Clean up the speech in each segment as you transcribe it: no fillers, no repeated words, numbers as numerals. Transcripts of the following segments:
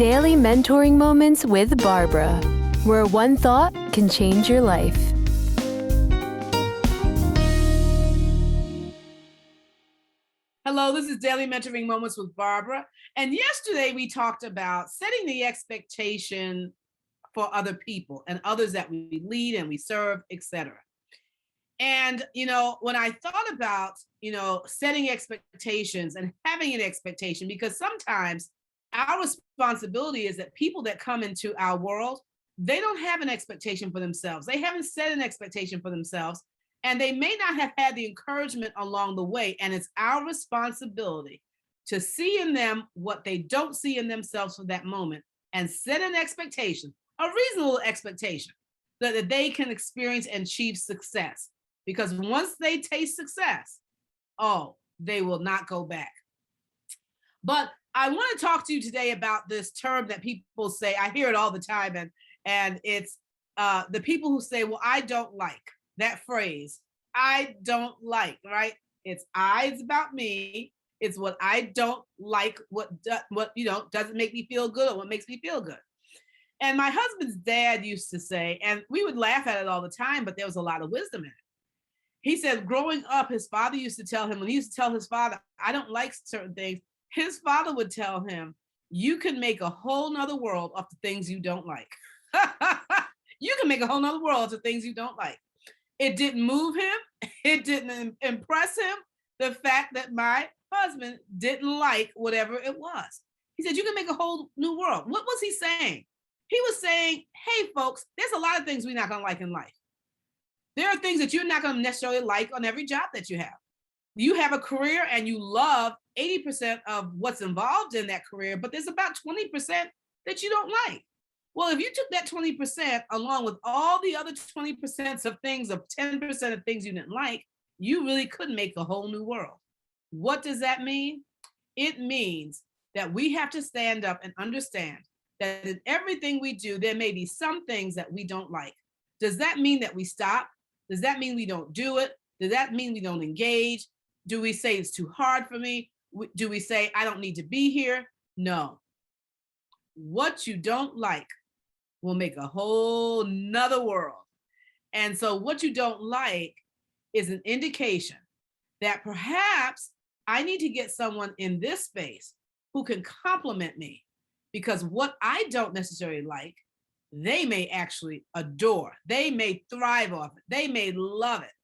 Daily Mentoring Moments with Barbara, where one thought can change your life. Hello, this is Daily Mentoring Moments with Barbara. And yesterday we talked about setting the expectation for other people and others that we lead and we serve, etc. And, when I thought about, setting expectations and having an expectation, because sometimes our responsibility is that people that come into our world, they don't have an expectation for themselves. They haven't set an expectation for themselves, and they may not have had the encouragement along the way. And it's our responsibility to see in them what they don't see in themselves for that moment and set an expectation, a reasonable expectation that they can experience and achieve success. Because once they taste success, they will not go back. But I want to talk to you today about this term that people say. I hear it all the time, and it's the people who say, "Well, I don't like," that phrase. I don't like, right? It's it's about me. It's what I don't like. What doesn't make me feel good, or what makes me feel good. And my husband's dad used to say, and we would laugh at it all the time, but there was a lot of wisdom in it. He said growing up, his father used to tell him, when he used to tell his father, "I don't like certain things," his father would tell him, "You can make a whole nother world of the things you don't like." You can make a whole nother world of things you don't like. It didn't move him. It didn't impress him. The fact that my husband didn't like whatever it was. He said, "You can make a whole new world." What was he saying? He was saying, "Hey, folks, there's a lot of things we're not going to like in life. There are things that you're not going to necessarily like on every job that you have. You have a career and you love 80% of what's involved in that career, but there's about 20% that you don't like. Well, if you took that 20% along with all the other 20% of things, of 10% of things you didn't like, you really could make a whole new world." What does that mean? It means that we have to stand up and understand that in everything we do, there may be some things that we don't like. Does that mean that we stop? Does that mean we don't do it? Does that mean we don't engage? Do we say it's too hard for me? Do we say I don't need to be here? No. What you don't like will make a whole nother world. And so what you don't like is an indication that perhaps I need to get someone in this space who can compliment me, because what I don't necessarily like, they may actually adore. They may thrive off it. They may love it.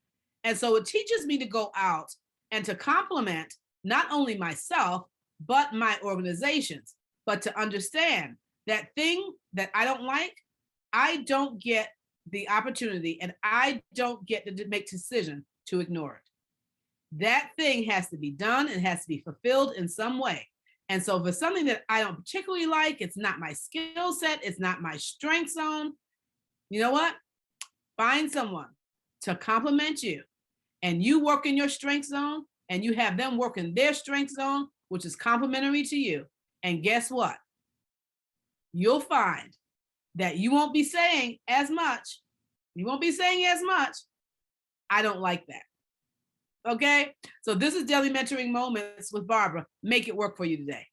And so it teaches me to go out and to compliment not only myself, but my organizations, but to understand that thing that I don't like, I don't get the opportunity and I don't get to make decision to ignore it. That thing has to be done and has to be fulfilled in some way. And so if it's something that I don't particularly like, it's not my skill set, it's not my strength zone, you know what? Find someone to compliment you, and you work in your strength zone and you have them work in their strength zone, which is complementary to you. And guess what? You'll find that you won't be saying as much. You won't be saying as much, "I don't like that." Okay? So this is Daily Mentoring Moments with Barbara. Make it work for you today.